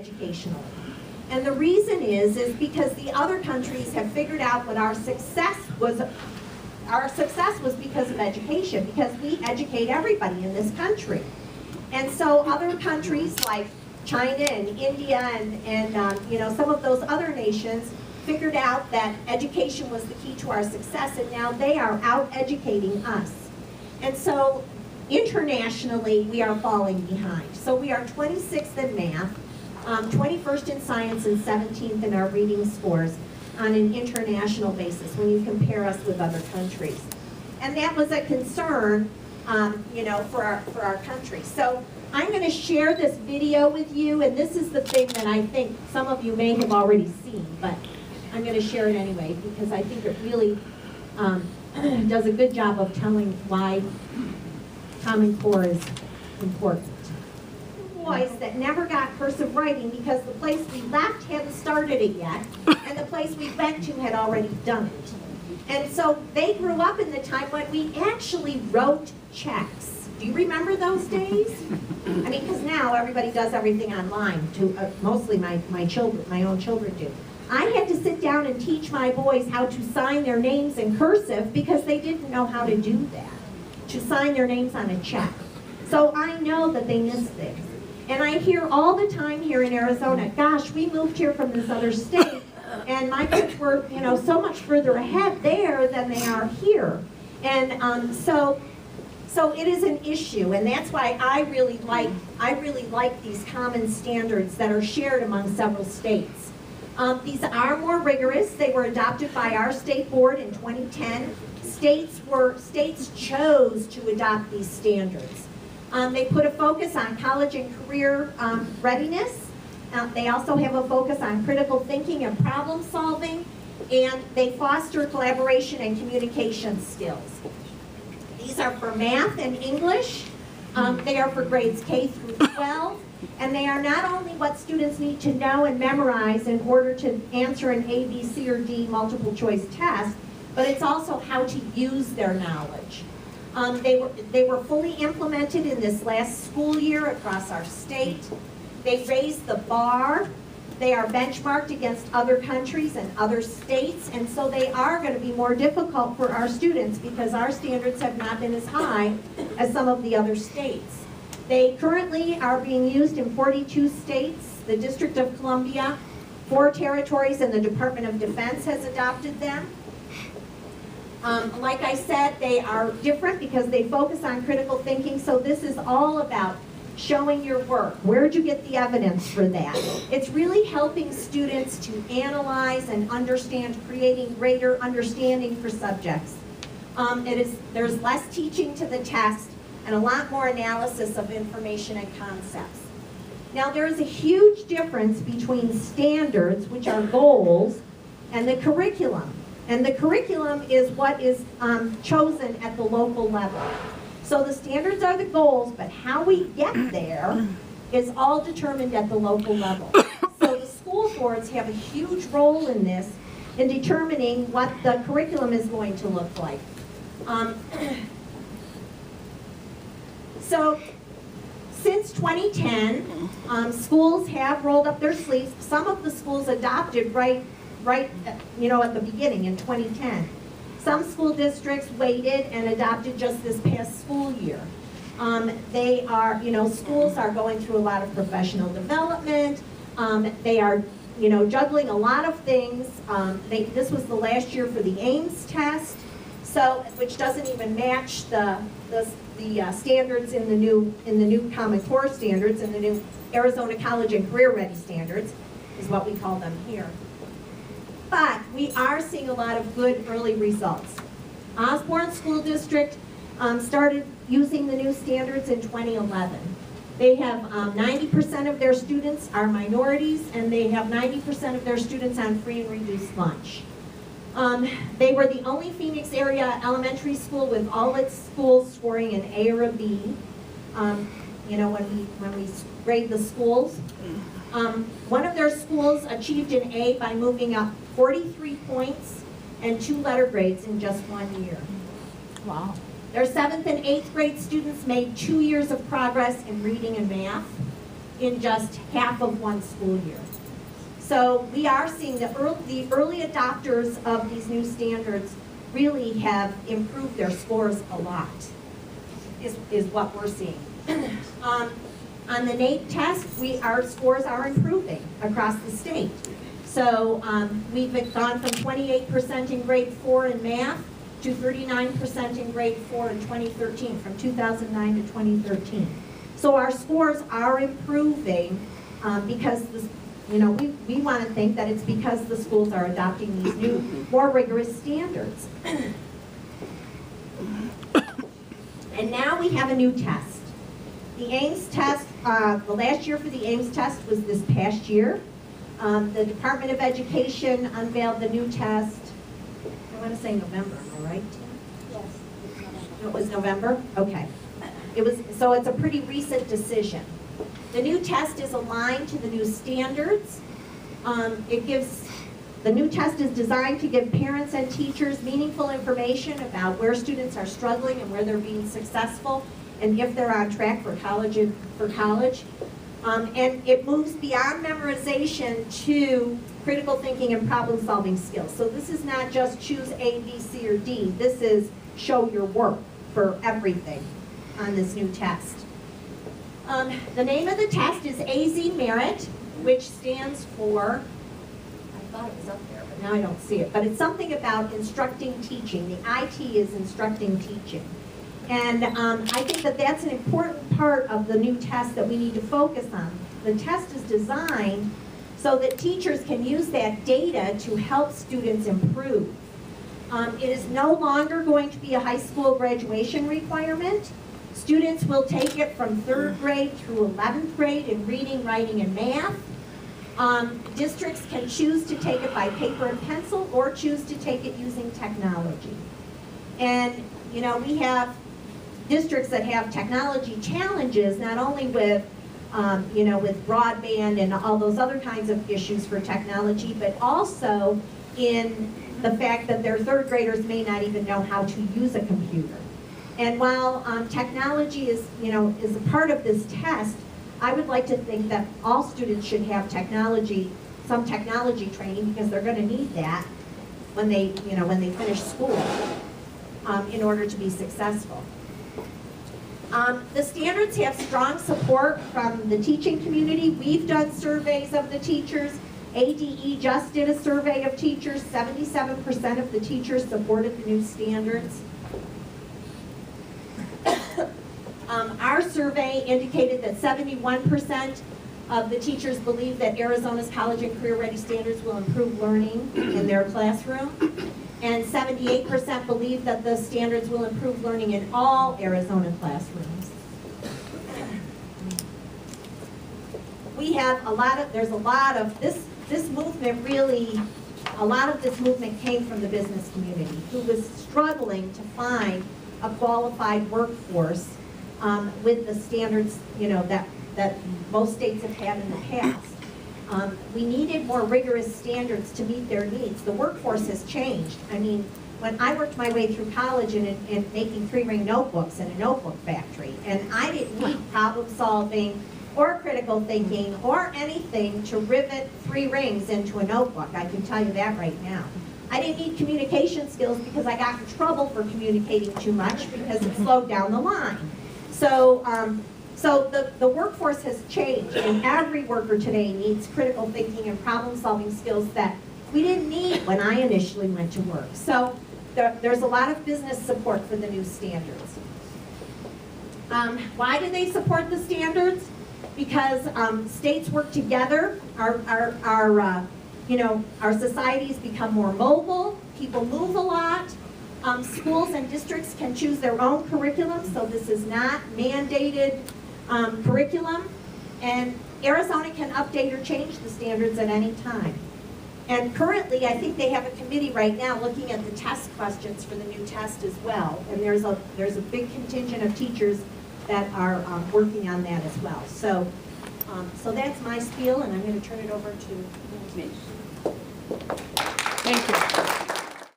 educationally. And the reason is because the other countries have figured out what our success was. Our success was because of education, because we educate everybody in this country. And so other countries like China and India and you know, some of those other nations figured out that education was the key to our success, and now they are out educating us. And so internationally, we are falling behind. So we are 26th in math, 21st in science, and 17th in our reading scores on an international basis when you compare us with other countries. And that was a concern, you know, for our country. So I'm going to share this video with you, and this is the thing that I think some of you may have already seen, but I'm going to share it anyway because I think it really does a good job of telling why Common Core is important. Boys that never got cursive writing because the place we left hadn't started it yet, and the place we went to had already done it. And so they grew up in the time when we actually wrote checks. Do you remember those days? I mean, because now everybody does everything online. Mostly my own children do. I had to sit down and teach my boys how to sign their names in cursive because they didn't know how to do that, to sign their names on a check. So I know that they miss things. And I hear all the time here in Arizona, gosh, we moved here from this other state, and my kids were, you know, so much further ahead there than they are here. And so it is an issue, and that's why I really like these common standards that are shared among several states. These are more rigorous. They were adopted by our state board in 2010. States chose to adopt these standards. They put a focus on college and career readiness. They also have a focus on critical thinking and problem solving, and they foster collaboration and communication skills. These are for math and English. They are for grades K through 12, and they are not only what students need to know and memorize in order to answer an A, B, C, or D multiple choice test, but it's also how to use their knowledge. They were fully implemented in this last school year across our state. They raised the bar. They are benchmarked against other countries and other states, and so they are going to be more difficult for our students because our standards have not been as high as some of the other states. They currently are being used in 42 states. The District of Columbia, 4 territories, and the Department of Defense has adopted them. Like I said, they are different because they focus on critical thinking, so this is all about showing your work. Where'd you get the evidence for that? It's really helping students to analyze and understand, creating greater understanding for subjects. There's less teaching to the test and a lot more analysis of information and concepts. Now there is a huge difference between standards, which are goals, and the curriculum. And the curriculum is what is chosen at the local level. So the standards are the goals, but how we get there is all determined at the local level. So the school boards have a huge role in this, in determining what the curriculum is going to look like. So since 2010, schools have rolled up their sleeves. Some of the schools adopted right, you know, at the beginning in 2010. Some school districts waited and adopted just this past school year. They are, you know, schools are going through a lot of professional development. They are, you know, juggling a lot of things. This was the last year for the Ames test, so which doesn't even match the standards in the new Common Core standards, and the new Arizona College and Career Ready standards is what we call them here. But we are seeing a lot of good early results. Osborne School District started using the new standards in 2011. They have 90% of their students are minorities, and they have 90% of their students on free and reduced lunch. They were the only Phoenix area elementary school with all its schools scoring an A or a B. You know, when we grade the schools. One of their schools achieved an A by moving up 43 points and 2 letter grades in just 1 year. Wow. Their 7th and 8th grade students made 2 years of progress in reading and math. in just half of one school year. So we are seeing the early adopters of these new standards really have improved their scores a lot, is what we're seeing. On the NAEP test, our scores are improving across the state. So we've gone from 28% in grade 4 in math to 39% in grade 4 in 2013, from 2009 to 2013. So our scores are improving because we want to think that it's because the schools are adopting these new, more rigorous standards. And now we have a new test. The Ames test, the last year for the Ames test was this past year. The Department of Education unveiled the new test, I want to say November, am I right? Yes. It was November? Okay. So it's a pretty recent decision. The new test is aligned to the new standards. The new test is designed to give parents and teachers meaningful information about where students are struggling and where they're being successful, and if they're on track for college. And it moves beyond memorization to critical thinking and problem-solving skills. So this is not just choose A, B, C, or D. This is show your work for everything on this new test. The name of the test is AZ Merit, which stands for, I thought it was up there, but now I don't see it, but it's something about instructing teaching. The IT is instructing teaching. And I think that that's an important part of the new test that we need to focus on. The test is designed so that teachers can use that data to help students improve. It is no longer going to be a high school graduation requirement. Students will take it from 3rd grade through 11th grade in reading, writing, and math. Districts can choose to take it by paper and pencil or choose to take it using technology. And we have districts that have technology challenges, not only with with broadband and all those other kinds of issues for technology, but also in the fact that their 3rd graders may not even know how to use a computer. And while technology is a part of this test, I would like to think that all students should have some technology training, because they're going to need that when they finish school in order to be successful. The standards have strong support from the teaching community. We've done surveys of the teachers. ADE just did a survey of teachers. 77% of the teachers supported the new standards. Our survey indicated that 71% of the teachers believe that Arizona's college and career-ready standards will improve learning in their classroom. And 78% believe that the standards will improve learning in all Arizona classrooms. This movement really, a lot of this movement came from the business community, who was struggling to find a qualified workforce with the standards, that most states have had in the past. We needed more rigorous standards to meet their needs. The workforce has changed. I mean, when I worked my way through college in making 3-ring notebooks in a notebook factory, and I didn't need problem solving or critical thinking or anything to rivet 3 rings into a notebook. I can tell you that right now. I didn't need communication skills because I got in trouble for communicating too much because it slowed down the line. So the workforce has changed, and every worker today needs critical thinking and problem-solving skills that we didn't need when I initially went to work. So there's a lot of business support for the new standards. Why do they support the standards? Because states work together. Our societies become more mobile. People move a lot. Schools and districts can choose their own curriculum, so this is not mandated curriculum. And Arizona can update or change the standards at any time. And currently, I think they have a committee right now looking at the test questions for the new test as well. And there's a big contingent of teachers that are working on that as well. So that's my spiel, and I'm going to turn it over to Mitch. Thank you.